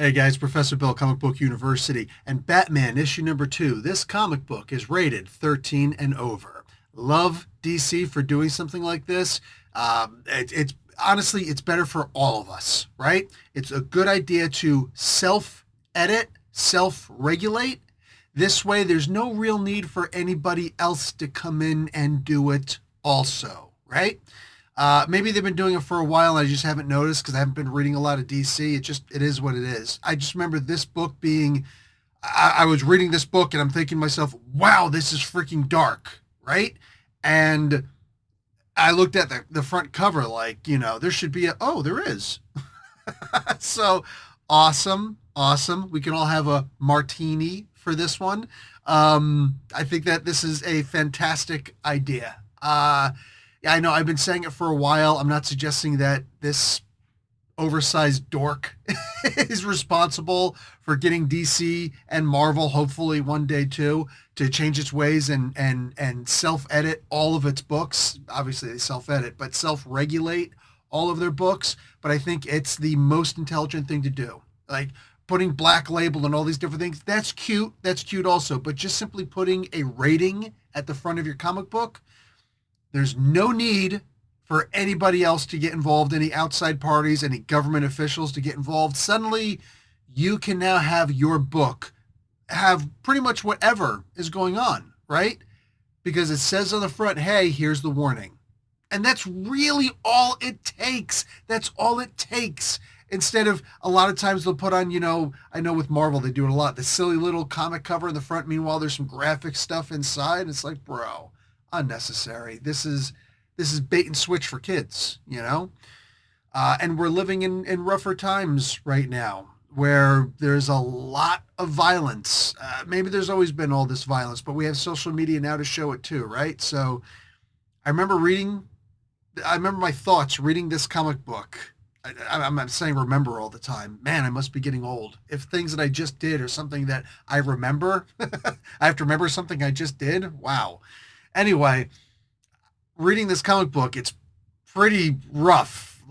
Hey guys, Professor Bill, Comic Book University, and Batman issue number 2. This comic book is rated 13 and over. Love DC for doing something like this. It's honestly, it's better for all of us, right? It's a good idea to self-edit, self-regulate. This way, there's no real need for anybody else to come in and do it also, right? Maybe they've been doing it for a while and I just haven't noticed because I haven't been reading a lot of DC. It is what it is. I just remember this book being, I was reading this book and I'm thinking to myself, wow, this is freaking dark, right? And I looked at the front cover like, there should be there is. So awesome, awesome. We can all have a martini for this one. I think that this is a fantastic idea. Yeah, I know I've been saying it for a while. I'm not suggesting that this oversized dork is responsible for getting DC and Marvel, hopefully one day too, to change its ways and self-edit all of its books. Obviously they self-edit, but self-regulate all of their books. But I think it's the most intelligent thing to do. Like putting Black Label and all these different things, that's cute. That's cute also. But just simply putting a rating at the front of your comic book, there's no need for anybody else to get involved, any outside parties, any government officials to get involved. Suddenly, you can now have your book have pretty much whatever is going on, right? Because it says on the front, hey, here's the warning. And that's really all it takes. That's all it takes. Instead of a lot of times they'll put on, I know with Marvel, they do it a lot, the silly little comic cover in the front. Meanwhile, there's some graphic stuff inside. It's like, bro, unnecessary. This is bait and switch for kids, and we're living in rougher times right now where there's a lot of violence. Maybe there's always been all this violence, but we have social media now to show it too, right? So I remember my thoughts reading this comic book. I'm saying remember all the time. Man, I must be getting old. If things that I just did are something that I remember, I have to remember something I just did. Wow. Anyway, reading this comic book, it's pretty rough.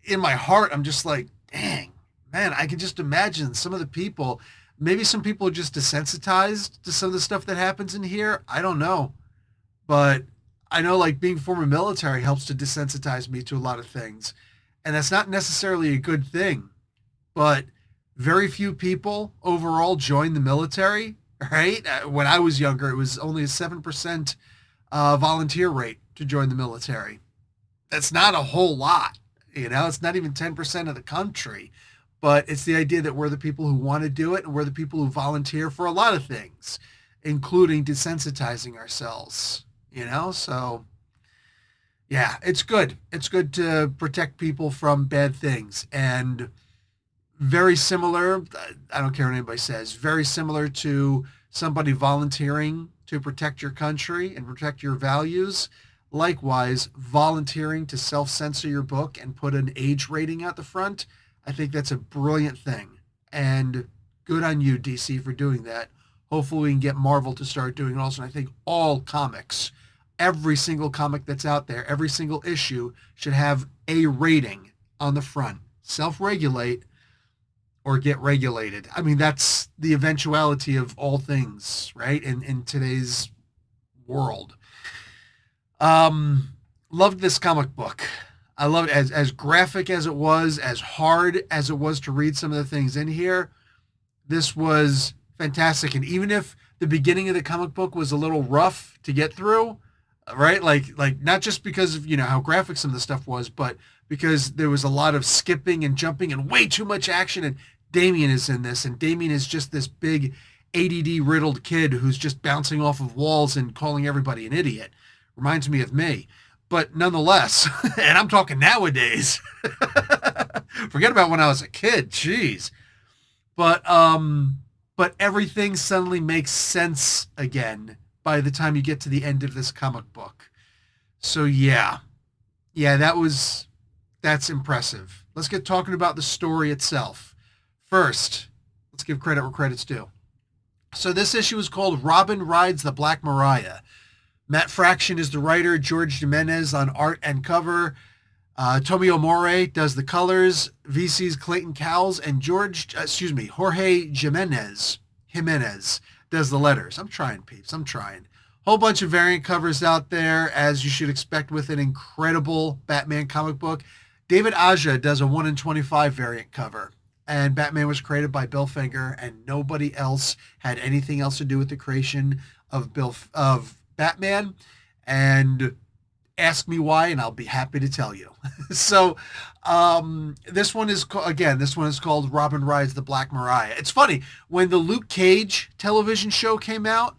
In my heart, I'm just like, dang, man, I can just imagine some of the people, maybe some people are just desensitized to some of the stuff that happens in here. I don't know. But I know like being former military helps to desensitize me to a lot of things. And that's not necessarily a good thing. But very few people overall join the military, right? When I was younger, it was only a 7% volunteer rate to join the military. That's not a whole lot, it's not even 10% of the country, but it's the idea that we're the people who want to do it and we're the people who volunteer for a lot of things, including desensitizing ourselves, so yeah, it's good. It's good to protect people from bad things. And very similar, I don't care what anybody says, very similar to somebody volunteering to protect your country and protect your values. Likewise, volunteering to self-censor your book and put an age rating at the front, I think that's a brilliant thing. And good on you, DC, for doing that. Hopefully we can get Marvel to start doing it also. And I think all comics, every single comic that's out there, every single issue should have a rating on the front. Self-regulate or get regulated. I mean, that's the eventuality of all things, right? In today's world. Loved this comic book. I love it as graphic as it was, as hard as it was to read some of the things in here. This was fantastic. And even if the beginning of the comic book was a little rough to get through, right? Like not just because of, how graphic some of the stuff was, but because there was a lot of skipping and jumping and way too much action. And Damien is in this, and Damien is just this big ADD riddled kid who's just bouncing off of walls and calling everybody an idiot. Reminds me of me. But nonetheless, and I'm talking nowadays. Forget about when I was a kid. Jeez. But everything suddenly makes sense again by the time you get to the end of this comic book. So yeah, that's impressive. Let's get talking about the story itself. First, let's give credit where credit's due. So this issue is called Robin Rides the Black Mariah. Matt Fraction is the writer, George Jimenez on art and cover. Tomio More does the colors. VC's Clayton Cowles and Jorge Jimenez does the letters. I'm trying, peeps. I'm trying. Whole bunch of variant covers out there, as you should expect with an incredible Batman comic book. David Aja does a 1 in 25 variant cover. And Batman was created by Bill Finger, and nobody else had anything else to do with the creation of Batman. And ask me why, and I'll be happy to tell you. So, this one is called Robin Rides the Black Mariah. It's funny, when the Luke Cage television show came out,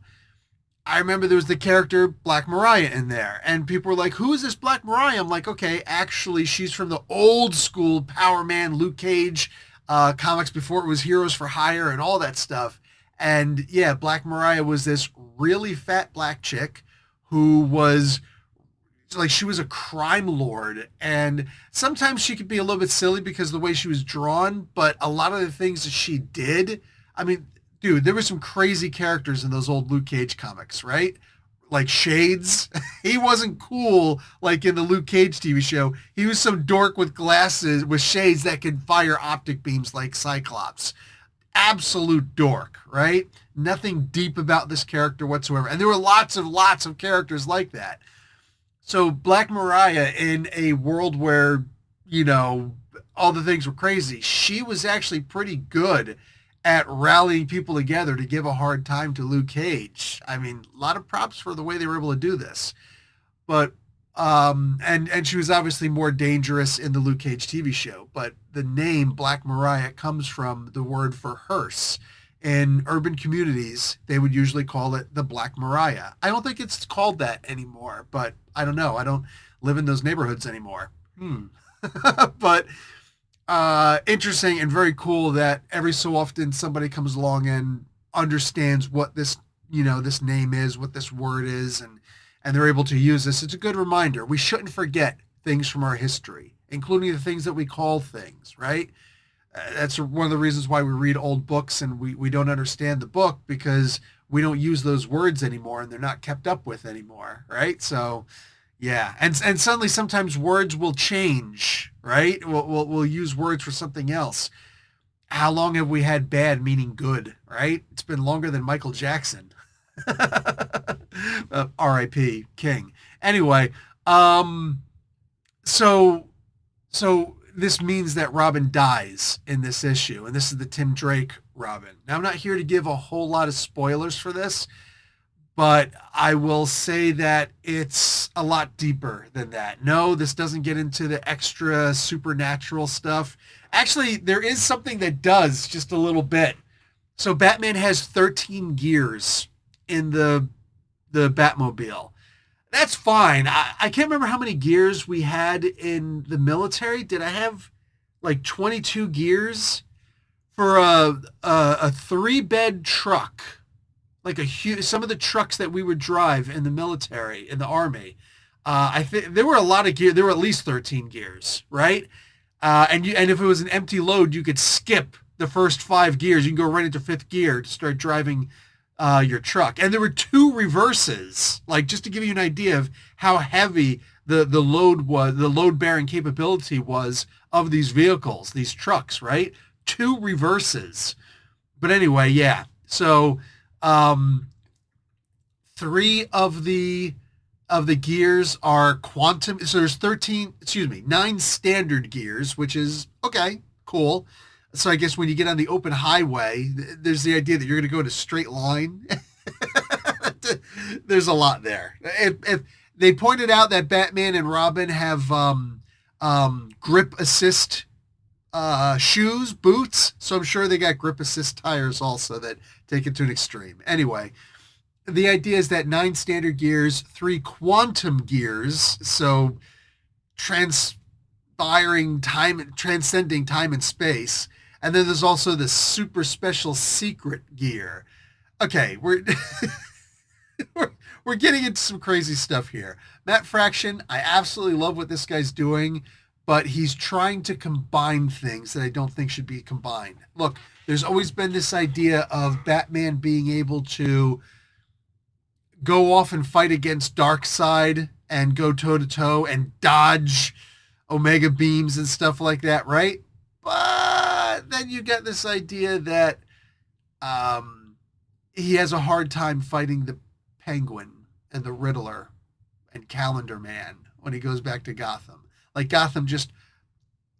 I remember there was the character Black Mariah in there, and people were like, "Who is this Black Mariah?" I'm like, "Okay, actually, she's from the old school Power Man Luke Cage comics before it was Heroes for Hire and all that stuff." And yeah, Black Mariah was this really fat black chick who was like, she was a crime lord, and sometimes she could be a little bit silly because of the way she was drawn, but a lot of the things that she did, I mean, dude, there were some crazy characters in those old Luke Cage comics, right? Like Shades. He wasn't cool like in the Luke Cage TV show. He was some dork with glasses with shades that could fire optic beams like Cyclops. Absolute dork, right? Nothing deep about this character whatsoever. And there were lots of characters like that. So Black Mariah, in a world where, all the things were crazy, she was actually pretty good at rallying people together to give a hard time to Luke Cage. I mean, a lot of props for the way they were able to do this. But and she was obviously more dangerous in the Luke Cage TV show, but the name Black Mariah comes from the word for hearse. In urban communities, they would usually call it the Black Mariah. I don't think it's called that anymore, but I don't know. I don't live in those neighborhoods anymore. But interesting and very cool that every so often somebody comes along and understands what this, this name is, what this word is, and they're able to use this. It's a good reminder. We shouldn't forget things from our history, including the things that we call things, right? That's one of the reasons why we read old books and we don't understand the book, because we don't use those words anymore and they're not kept up with anymore, right? So, yeah. And suddenly sometimes words will change, right? We'll use words for something else. How long have we had bad meaning good, right? It's been longer than Michael Jackson. R.I.P. King. Anyway, so this means that Robin dies in this issue, and this is the Tim Drake Robin. Now, I'm not here to give a whole lot of spoilers for this, but I will say that it's a lot deeper than that. No, this doesn't get into the extra supernatural stuff. Actually, there is something that does just a little bit. So Batman has 13 gears in the Batmobile. That's fine. I can't remember how many gears we had in the military. Did I have like 22 gears for a 3-bed truck? Like some of the trucks that we would drive in the military, in the army. I think there were a lot of gear. There were at least 13 gears, right? And if it was an empty load, you could skip the first 5 gears. You can go right into 5th gear to start driving your truck. And there were 2 reverses, like just to give you an idea of how heavy the load was, the load bearing capability was of these vehicles, these trucks, right? 2 reverses. But anyway, yeah. So 3 of the gears are quantum. So there's 9 standard gears, which is okay, cool. So I guess when you get on the open highway, there's the idea that you're going to go in a straight line. There's a lot there. If they pointed out that Batman and Robin have grip assist shoes, boots, so I'm sure they got grip assist tires also that take it to an extreme. Anyway, the idea is that 9 standard gears, 3 quantum gears, so transcending time and space. And then there's also the super special secret gear. Okay, we're getting into some crazy stuff here. Matt Fraction, I absolutely love what this guy's doing, but he's trying to combine things that I don't think should be combined. Look, there's always been this idea of Batman being able to go off and fight against Darkseid and go toe-to-toe and dodge omega beams and stuff like that, right? But then you get this idea that um, he has a hard time fighting the Penguin and the Riddler and Calendar Man when he goes back to Gotham. Like Gotham just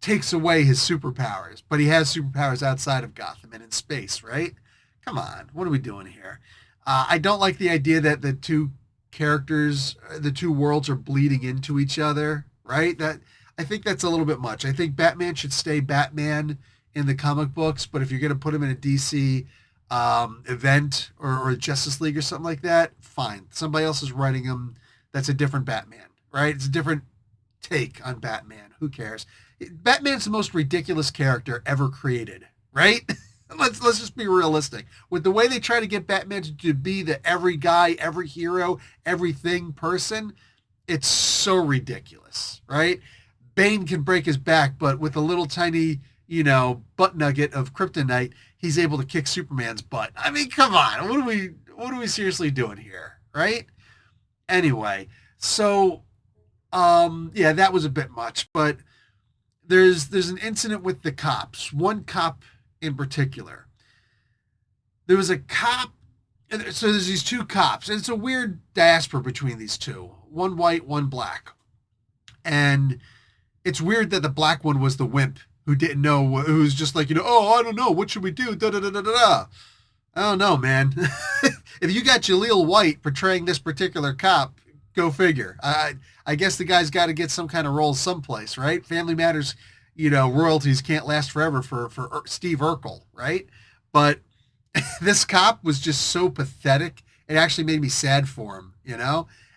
takes away his superpowers, but he has superpowers outside of Gotham and in space, right? Come on, what are we doing here? I don't like the idea that the two characters, the two worlds are bleeding into each other, right? That I think that's a little bit much. I think Batman should stay Batman in the comic books, but if you're going to put him in a DC event or Justice League or something like that, fine. Somebody else is writing him. That's a different Batman, right? It's a different take on Batman. Who cares? Batman's the most ridiculous character ever created, right? Let's just be realistic. With the way they try to get Batman to be the every guy, every hero, everything person, it's so ridiculous, right? Bane can break his back, but with a little tiny, butt nugget of kryptonite, he's able to kick Superman's butt. I mean, come on. What are we seriously doing here, right? Anyway, so yeah, that was a bit much, but there's an incident with the cops. One cop in particular. There was a cop, so there's these two cops, and it's a weird diaspora between these two. One white, one black. And it's weird that the black one was the wimp who didn't know, who was just like, oh, I don't know, what should we do? Da da da da da. I don't know, man. If you got Jaleel White portraying this particular cop, go figure. I guess the guy's got to get some kind of role someplace, right? Family Matters, royalties can't last forever for Steve Urkel, right? But this cop was just so pathetic. It actually made me sad for him,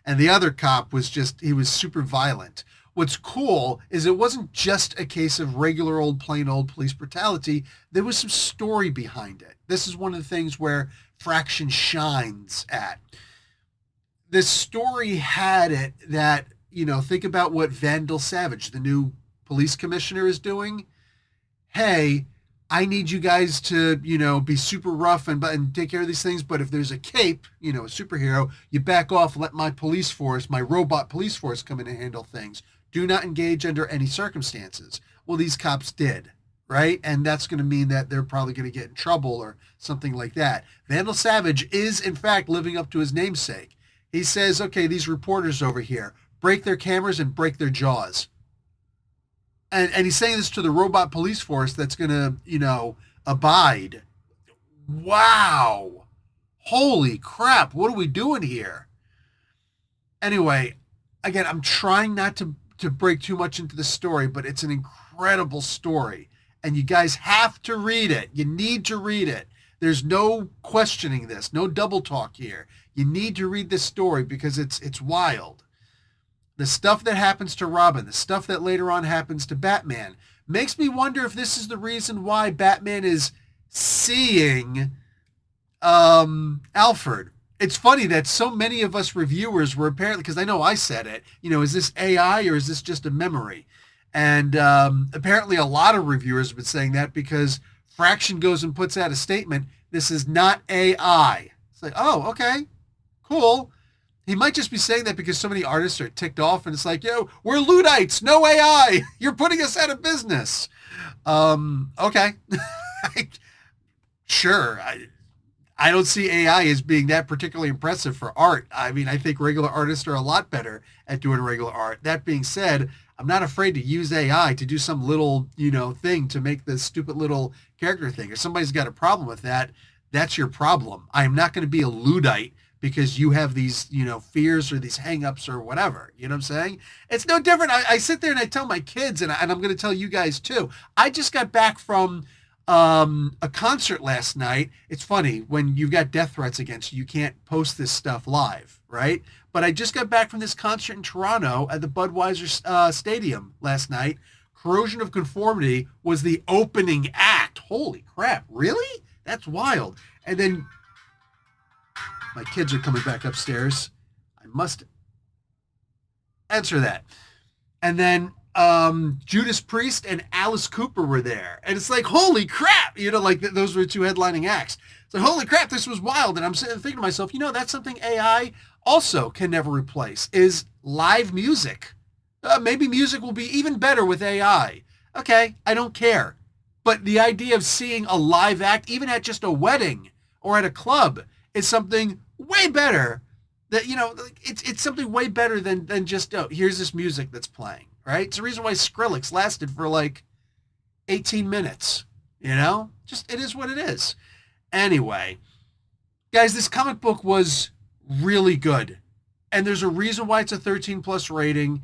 And the other cop was he was super violent. What's cool is it wasn't just a case of regular old, plain old police brutality. There was some story behind it. This is one of the things where Fraction shines at. This story had it that, think about what Vandal Savage, the new police commissioner, is doing. Hey, I need you guys to, be super rough and take care of these things. But if there's a cape, a superhero, you back off, let my police force, my robot police force come in and handle things. Do not engage under any circumstances. Well, these cops did, right? And that's going to mean that they're probably going to get in trouble or something like that. Vandal Savage is, in fact, living up to his namesake. He says, okay, these reporters over here, break their cameras and break their jaws. And he's saying this to the robot police force that's going to, abide. Wow. Holy crap. What are we doing here? Anyway, again, I'm trying not to break too much into the story, but it's an incredible story. And you guys have to read it. You need to read it. There's no questioning this, no double talk here. You need to read this story because it's wild. The stuff that happens to Robin, the stuff that later on happens to Batman, makes me wonder if this is the reason why Batman is seeing Alfred. It's funny that so many of us reviewers were apparently, because I know I said it, is this AI or is this just a memory? And apparently a lot of reviewers have been saying that because Fraction goes and puts out a statement, this is not AI. It's like, oh, okay, cool. He might just be saying that because so many artists are ticked off and it's like, we're Luddites, no AI. You're putting us out of business. Okay. Sure. I don't see AI as being that particularly impressive for art. I mean, I think regular artists are a lot better at doing regular art. That being said, I'm not afraid to use AI to do some little, thing to make this stupid little character thing. If somebody's got a problem with that, that's your problem. I am not going to be a Luddite because you have these, fears or these hangups or whatever. You know what I'm saying? It's no different. I sit there and I tell my kids, and I'm going to tell you guys too. I just got back from a concert last night. It's funny when you've got death threats against you, you can't post this stuff live, right? But I just got back from this concert in Toronto at the Budweiser Stadium last night. Corrosion of Conformity was the opening act. Holy crap. Really? That's wild. And then my kids are coming back upstairs. I must answer that. And then Judas Priest and Alice Cooper were there. And it's like, holy crap. Those were two headlining acts. It's like, holy crap, this was wild. And I'm sitting thinking to myself, that's something AI also can never replace is live music. Maybe music will be even better with AI. Okay, I don't care. But the idea of seeing a live act, even at just a wedding or at a club, is something way better. That, you know, it's something way better than just, oh, here's this music that's playing, right? It's the reason why Skrillex lasted for like 18 minutes, you know? Just, it is what it is. Anyway, guys, this comic book was really good. And there's a reason why it's a 13 plus rating.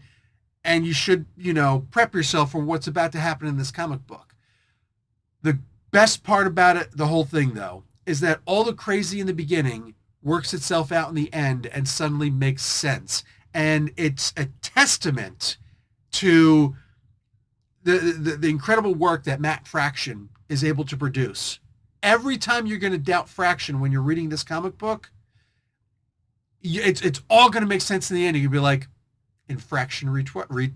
And you should, you know, prep yourself for what's about to happen in this comic book. The best part about it, the whole thing, though, is that all the crazy in the beginning works itself out in the end and suddenly makes sense. And it's a testament to the incredible work that Matt Fraction is able to produce. Every time you're going to doubt Fraction when you're reading this comic book, it's all going to make sense in the end. You'll be like, in Fraction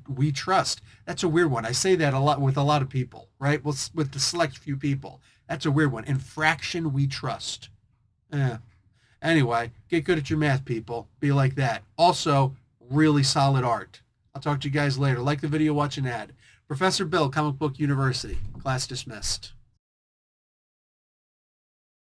we trust. That's a weird one. I say that a lot with a lot of people, right? With the select few people. That's a weird one. In Fraction we trust. Yeah. Anyway, get good at your math, people. Be like that. Also, really solid art. I'll talk to you guys later. Like the video, watch an ad. Professor Bill, Comic Book University. Class dismissed.